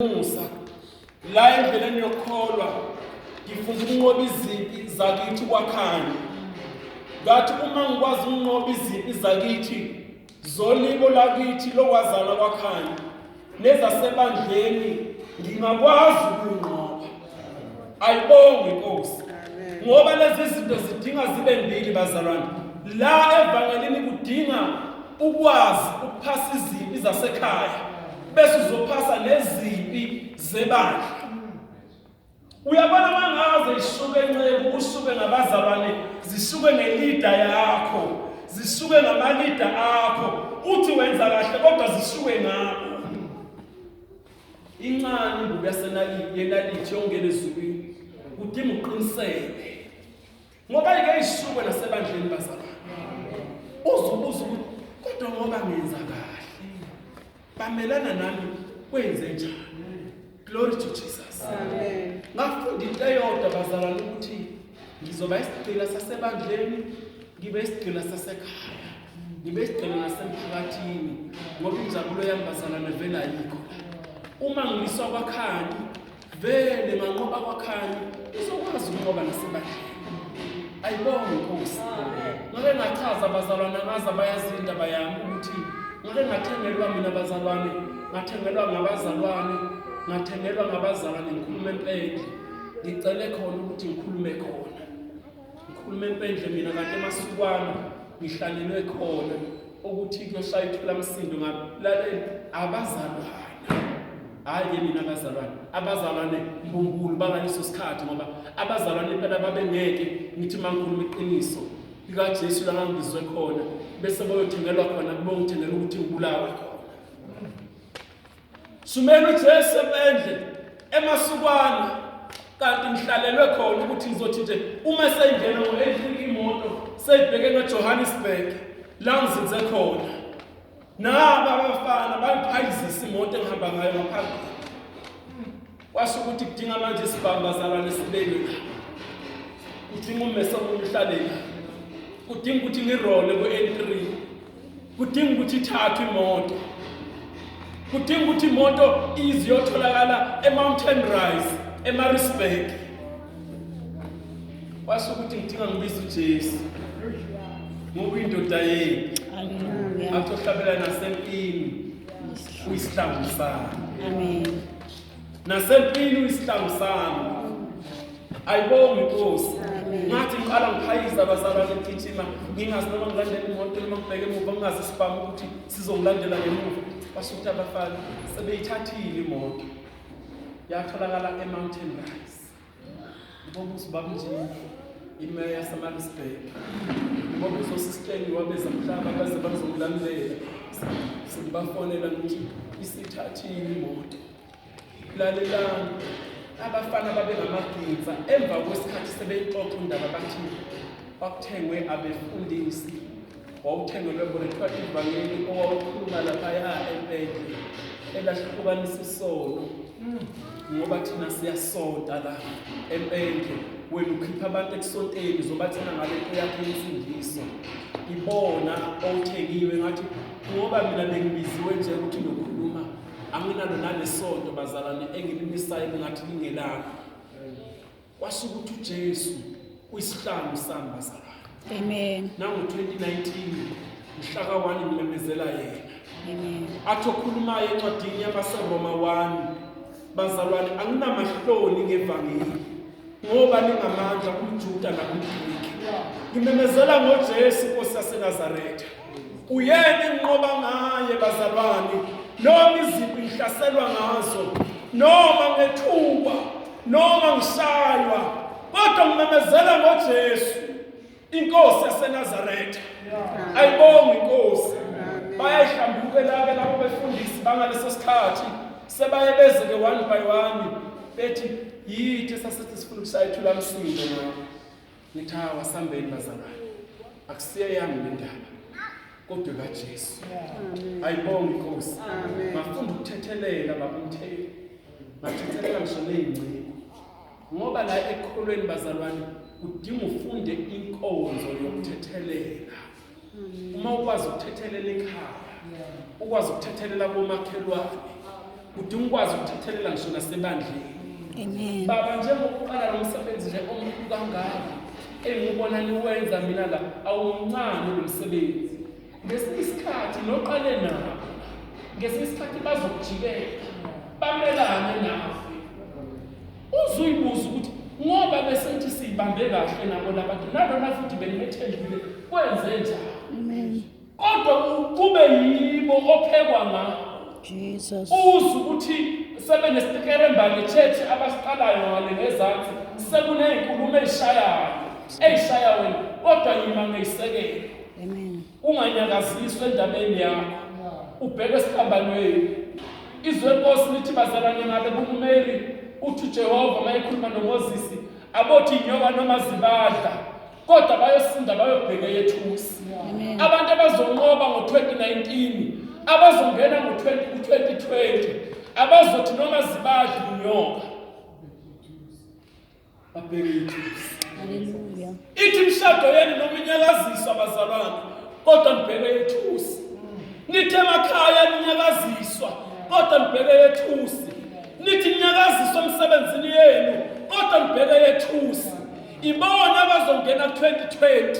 Musa la endleleni yokukholwa ngifunda ukunqoba izimpi zakithi kwakhanya ngathi uma ngikwazi ukunqoba izimpi zakithi zolibo lakithi lokwazana kwakhanya nezasebandleni ngingakwazi ukunqoba. Ayibonge Nkosi ngoba lezi zinto zidinga zibe mbili bazalwane. La evangelini kudinga ukwazi ukuphasa izimpi zasekhaya bese uzophasa nezimpi zebandla. Uyabona mangaze ishuke enceku ushuke ngabazalwane zishuke ngelida yakho zishuke ngamalida akho uthi wenza kahle kodwa zishuke ngakho. Incane imbubu yenalithi yongena ezulwini kudinga uqiniseke ngoba ike ishuke nasebandleni bazalwane. Uzubuza ukuthi kodwa ngoba ngenza kahle bamelana nami kwenze njani? Glory to Jesus. Amen. Ngafunda into eyodwa bazalwane ukuthi ngizoba isigcila sasebandleni ngibe isigcila sasekhaya ngibe isigcila nasemphakathini ngoba injabulo yami bazalwane vela yikho. Uma ngiliswa kwakhanya vele manqoba kwakhanya izokwazi ukunqoba nasebandleni. Ayibonge Nkosi. Ngake ngachaza bazalwane ngaza bayazi indaba yami ukuthi ngake ngathengelwa mina bazalwane ngathengelwa ngabazalwane ngathengelwa ngabazalwane ngikhuluma empendle ngicele khona ukuthi ngikhulume khona ngikhuluma empendle mina kanti emasukwana ngihlalelwe khona ukuthi kuyoshaya ithula-msindo ngalalela abazalwane hayi mina abazalwane mbumbulu bangaleso sikhathi ngoba abazalwane impela babengeke ngithi mangikhuluma iqiniso likaJesu la ngangizwe khona bese bayothengelwa khona kubongithengela ukuthi ngibulawe khona. Sumela uJesu empendle emasukwana kanti ngihlalelwe khona ukuthi ngizothi nje uma seyingena ngo-8 imoto seyibheke ngeJohannesburg la ngizinze khona naba abafana bayiphayizisa imoto engihamba ngayo ngaphambili. Kwasho ukuthi kudinga manje isibambazalwane sibeke kudinga ummese umhlaleli kudinga ukuthi ngirole ku-N3 kudinga ukuthi ithathwe imoto kudinga ukuthi imoto iziyotholakala eMountain Rise eMaritzburg. Kwasho ukuthi ngidinga ngibize uJesu ngoba indoda yethu athohlabela nasempini uyisihlangu sami. Amen. Nasempini uyisihlangu sami. Ayibonge Nkosi. Ngathi ngiqala ngiphayiza abazalwane ngigijima ngingazi noma ngilandela imoto noma ngibheke emuva ngingazi isibhamu ukuthi sizongilandela ngemuva. Kwasho ukuthi abafana sebeyithathile imoto yatholakala eMountain Rise. Ngoba ubaba nje imeya yaseMaritzburg ngoba usosisteni wabeza mhlaba baze bazongilamulela sibafonela ukuthi isithathile imoto. Lalelani abafana babengamagidza emva kwesikhathi sebeyixoxa indaba bathi bakuthengwe abefundisi wawuthengelwe bolethiwa ivangeli owawukhuluma laphaya empendle elahlukanisa isono ngoba thina siyasonta la empendle wena ukhipha abantu ekusonteni zobathina ngalento yakho imfundiso ibona owuthengiwe ngathi ngoba mina bengibiziwe nje ukuthi ngikhuluma anginalo nalesonto bazalwane engilimisayo ngathi lingelana. Kwasho ukuthi uJesu uyisihlangu sami bazalwane. Amen. Nango-2019 mhlaka 1 ngimemezela yena. Amen. Athi okhulumayo encwadini yabaseRoma 1 bazalwane anginamahloni ngevangeli ngoba ningamandla kumJuda nakumGriki. Ngimemezela ngoJesu Nkosi yaseNazaretha. Uyena enginqoba ngaye bazalwane noma iziphi ngihlaselwa ngazo noma ngethukwa noma ngishaywa kodwa ngimemezela ngoJesu inkosi yaseNazaretha. Ayibonge Inkosi. Bayayihlambukela-ke labo befundisi bangaleso sikhathi sebaye bezeke one by one bethi yithi sasithi sifuna ukushaya ithula-msindo ngabo. Ngithi hawa sambeni bazalwane akusiye yami le ndaba kodwa kaJesu. Ayibonge Inkosi. Ngafunda ukuthethelela babumtheli ngathethelela ngisho ney'ngciko ngoba la ekholweni bazalwane kudinga ufunde inkonzo yokuthethelela. Uma ukwazi ukuthethelela ekhaya ukwazi ukuthethelela komakhelwane udinga ukwazi ukuthethelela ngisho nasebandleni. Amen. Baba, njengokuqala lo msebenzi nje omkhulu kangaka engibona niwenza mina la awumncane lo msebenzi. Ngesinye isikhathi noqale nabo, ngesinye isikhathi bazokujikela bamelane nawe. Uzuyibuza ukuthi ngoba besenthi sibambe kahle nabo labantu nalona futhi benimethembile kwenze njani. Amen. Kodwa kube yibo ophekwa ngabo. Jesus. Uzu ukuthi sebenesitikeremba ngechechi abasiqalayo ngale ngezansi sekuneyinkulumo eyishaya wena kodwa yima ngeyisekelo. Amen. Unganyakaziswa endabeni yakho ubheke esikhambanweni. Izwe Nkosi lithi bazalwane ngabe kuMary uthi Jehova mayekhuluma noMoses abothi inyoka noma zibadla kodwa bayosinda bayobheka yethusi. Abantu abazonqoba ngo2019 abazongena ngo2020 abazothi noma zibadla inyoka babheke yethusi. Hallelujah. Ithi imshado yenu noma inyakaziswa bazalwane kodwa nibheke yethusi. Nithi emakhaya ninyakaziswa kodwa nibheke yethusi. Nithi ninyakaziswa emsebenzini yenu kodwa nibheke yethusi. Ibona abazongena ku2020.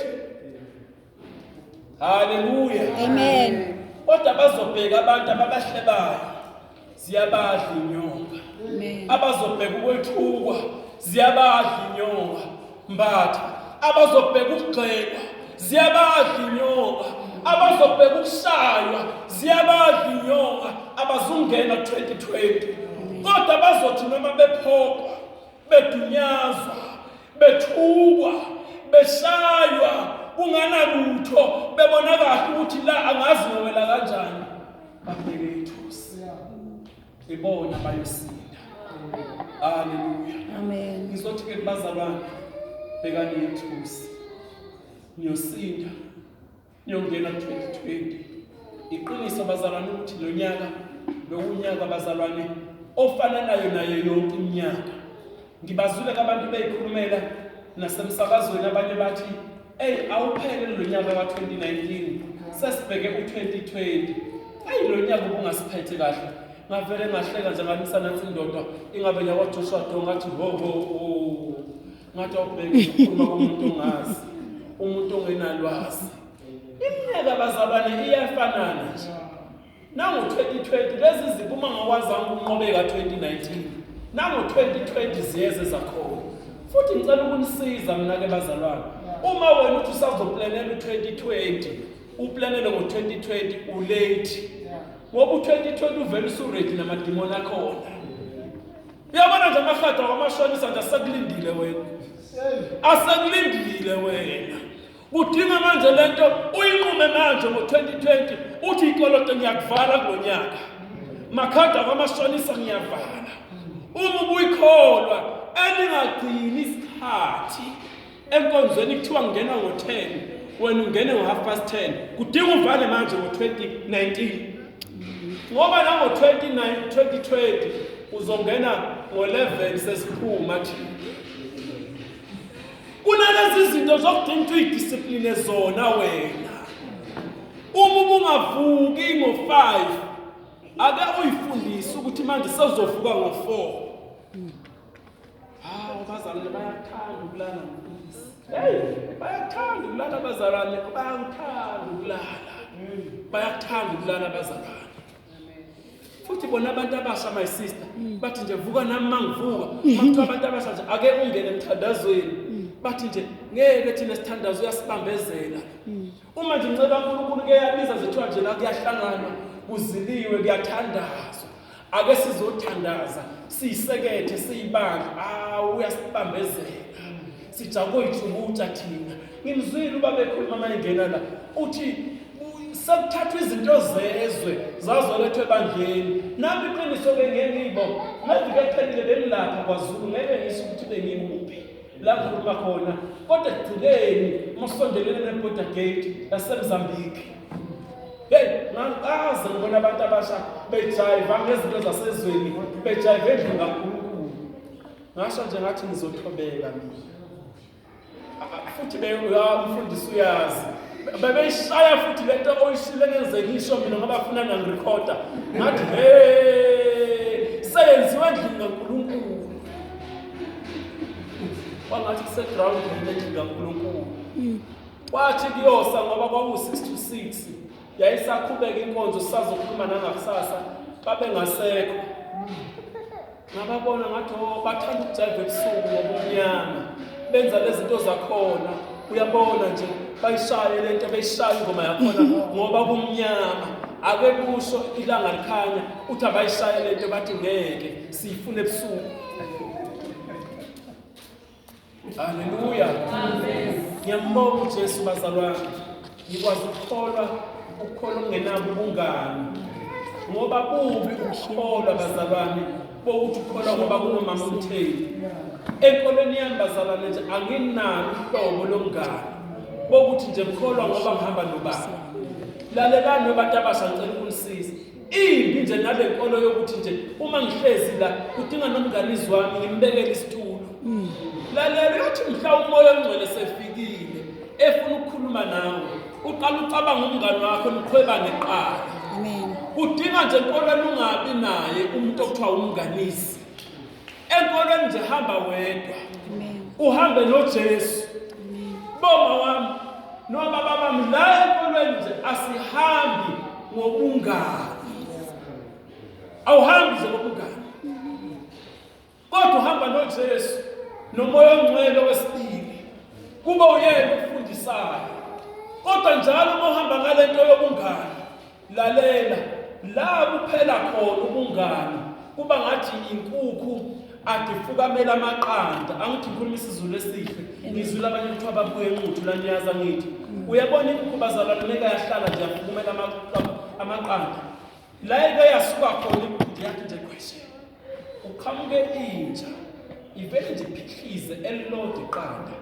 Hallelujah. Amen. Kodwa bazobheka abantu ababahlebayo ziyabadla inyoka. Amen. Abazobheka ukwethukwa ziyabadla inyoka. Mbatha abazobheka ukugxekwa ziyabadla inyoka. Abazobheka ukushaywa ziyabadla inyoka. Abazungena ku2020 kodwa bazothi noma bephokwa bedunyazwa bethukwa beshaywa kunganalutho bebona kahle ukuthi la angazi ngowela kanjani babheke yethusi ibona bayosinda. Hallelujah. Amen. Ngizothi ke bazalwane bhekani yethusi niyosinda niyongena ku2020. Iqiniso bazalwane ukuthi lo nyaka lokunyaka bazalwane ofana nayo yonke iminyaka. Ngibazule abantu beyikhulumela nasemsakazweni abanye bathi awuphele lo nyaka ka2019 sesibheke u2020. Lo nyaka ubungasiphethe kahle. Ngavele ngahleka nje nganisana nathi indoda ingabe yakwa Joshua Do ngathi ho ngathi awubheke ukukhuluma komuntu ongazi umuntu ongenalwazi. Iminyaka bazalwane iyafanana nje. Nango2020 lezi zibuma ngawazanga ukunqobeka 2019. Nango2020 ziyeze zakhona. Futhi ngicela ukunisiza mina ke bazalwane. Uma wena uthi usazoplanela u2020, uplanele ngo2020 ulate. Ngoba u2020 uvela usuready namadimoni akhona. Uyabona nje amahada kwamashonisa nje asekulindile wena. Asekulindile wena. Kudinga manje lento uyinqume manje ngo2020 uthi ikoloto ngiyakuvala kulonyaka. Makhada kwamashonisa ngiyavala. Uma ubuyikholwa elingagcini isikhathi enkonzweni kuthiwa ngena ngo10 wena ungene ngo10:30 kudinga uvale manje ngo2019 ngoba na ngo2020 uzongena ngo11 sesiphuma thi kunalezi zinto zokudinga uyidiscipline zona wena. Uma ubungavuki ngo5 ake uyifundise ukuthi manje sezovuka ngo4. Abazalwane bayathanda ukulala. Bayathanda ukulala abazalwane, bayathanda ukulala. Bayathanda ukulala abazalwane. Futhi bona abantu abasha my sister bathi nje vuka nami mangivuka. Makuthiwa abantu abasha nje ake ungene emthandazweni. Bathi nje ngeke thina sithandazo uyasibambezela. Uma nje ngicela uNkulunkulu ke yabiza zethiwa nje la kuyahlanganwa kuziliwe kuyathandazwa. Ake sizothandaza siyisekethe siyibandla uyasibambezela sijakoyithubuta thina. Ngimzwile ubaba ekhuluma mayengena la uthi sekuthathwa izinto zezwe zazolethwe ebandleni. Nami iqiniso ke ngengibo ngavike kuphelile bengilapha kwaZulu ngeke ngisho ukuthi bengimuphi la ngikhuluma khona kodwa egcileni masondelene neBorder Gate yaseMozambique. Ngakaze ngibona abantu abasha bejive ngezinto zasezweni bejive endlu kakhulu. Ngasho nje ngathi ngizothobeka mina. Futhi umfundisi uyazi bebeshaya futhi lento oyishile ngenze ngisho mina ngoba afuna nangirecorda ngathi Seyenziwe endlini kaNkulunkulu. Wangathi kuseground endlini kaNkulunkulu. Wathi kuyosa ngoba kwaku-6 to 6. Yayisaqhubeka inkonzo sisazokhuluma nangakusasa babengasekho. Ngababona ngathi bathanda ukujive ebusuku ngobumnyama. Benza lezi zinto zakhona. Uyabona nje bayishaye lento beyishaya ingoma yakhona ngoba kumnyama. Ake kusho ilanga likhanya uthi abayishaye lento bathi ngeke siyifune ebusuku. Haleluya. Amen. Ngiyambonga uJesu bazalwane. Ngikwazi ukukholwa okungenabo ubungani. Ngoba bubi ukukholwa bazalwane, bokuthi ukholwa ngoba kunomama umtheli. Enkolweni yami bazalwane nje anginalo uhlobo lomngani. Bokuthi nje ngikholwa ngoba ngihamba nobaba. Lalelani abantu abasha ngicela ukunisiza. Imbi nje nale nkolo yokuthi nje uma ngihlezi la kudinga nomnganizi wami ngimbekele isitulo. Lalela uyothi mhla umoya ongcwele sefikile efuna ukukhuluma nawe. Uqala ucabanga umngani wakho niqhwebane qala. Amen. Udinga nje enkolweni ungabi naye umuntu okuthiwa umnganisi. Enkolweni nje hamba wedwa. Amen. Uhambe noJesu. Amen. Boma wami noma babami la enkolweni nje asihambi ngobungani. Awuhambi nje ngobungani. Kodwa uhamba noJesu nomoya ongcwele wesibili. Kuba uyena ofundisayo. Kodwa njalo uma uhamba ngalento yobungani, lalela la kuphela khona ubungani. Kuba ngathi inkukhu adifukamela amaqanda. Angithi ngikhuluma isiZulu esihle. Ngizwile abanye kuthiwa babuye enquthu la niyaza ngithi. Uyabona inkukhu bazalwane neka yahlala nje yafukumela amaqanda. La ike yasuka khona inkukhu yathi nje question. Uqhamuke inja. Ivele nje iphihlize elilodwa iqanda.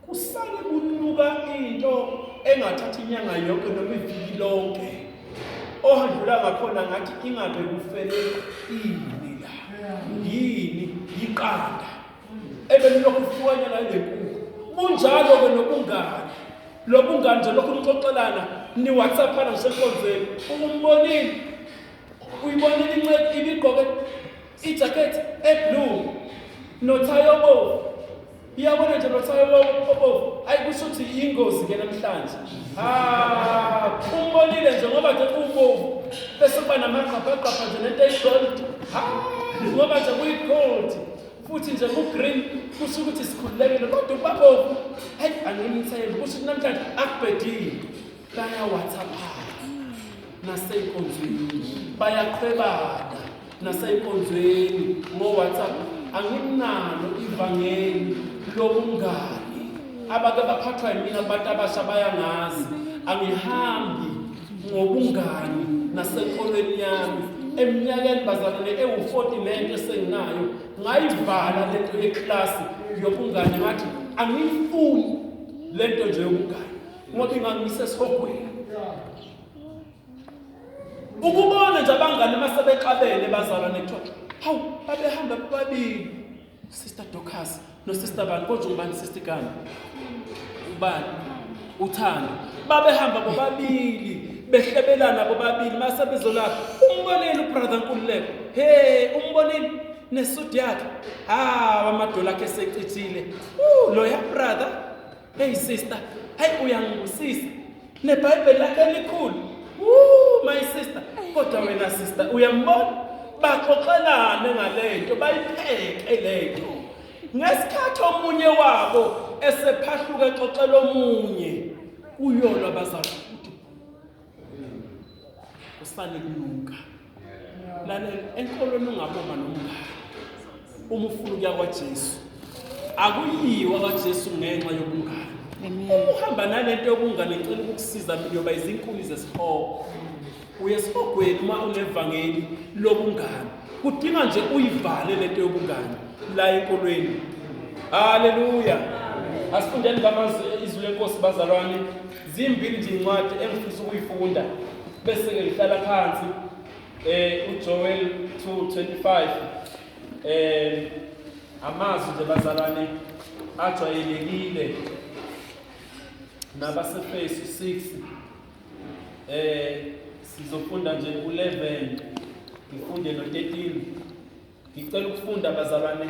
Kusale kunuka into engathathi inyanga yonke noma iviki lonke. Ohandlula ngakhona ngathi ingabe kufele ini la. Yini iqanda. Ebelilokhu kufunyana nale nkukhu. Kunjalo ke nobungani. Lobungani nje lokhu nixoxelana ni WhatsAppana ngisenkonzweni. Ukumbonile. Uyibonile inceke ibigqoke ijacket eblue. Nothayobo. Iyabona nje nothayobo. Ayikusho ukuthi ingozi ke namhlanje. Umbonile nje ngoba nje ubovu. Bese kuba namaqhapha nje nento eyigold. Ngoba nje kuyigold. Futhi nje ku-green kusho ukuthi sikhululekile kodwa ubabovu. Hayi angimthembi kusho ukuthi namhlanje akubhedile. Baya WhatsApp. Naseyinkonzweni. Bayaqhwebana. Naseyinkonzweni ngo WhatsApp. Anginalo ivangeli lobungani. Abake baphathwa yimina abantu abasha bayangazi. Angihambi ngobungani nasenkolweni yami. Eminyakeni bazalwane ewu-49 esenginayo ngayivala lento yeklasi yobungani ngathi angiyifuni lento nje yobungani ngoba ingangise esihogweni. Ukubona nje abangani masebexabene bazalwane kuthiwa hawu babehamba bobabili Sister Dorcas no Sister Bani konje ngubani Sister Gani ubani uthando babehamba bobabili behlebelana bobabili mase bezolapha umbonile ubrother Nkululeko umbonile nesudi yakhe amadola akhe secithile loya brother sister uyangibusisa neBhayibheli lakhe likhulu my sister kodwa wena sister uyambona baxoxelane ngalento bayipheke lento ngesikhathi omunye wabo esephahluka exoxela omunye uyolwa bazalwane usale kunuka lalela enkolweni ungaboma nomngane uma ufuna ukuya kwaJesu akuyiwa kwaJesu ngenxa yobungane. Uma uhamba nalento yobungane ngicela ukukusiza yoba izinkuni zesihogo uye esihogweni uma unevangeli lobungane kudinga nje uyivale lento yobungane la enkolweni. Haleluya. Asifundeni ngamazwi izwi lenkosi bazalwane zimbili nje incwadi engifisa ukuyifunda bese ke ngihlala phansi uJoel 2:25 amazwi nje bazalwane ajwayelekile nabaseFesu 6 sizofunda nje u11 ngifunde no13 ngicela ukufunda bazalwane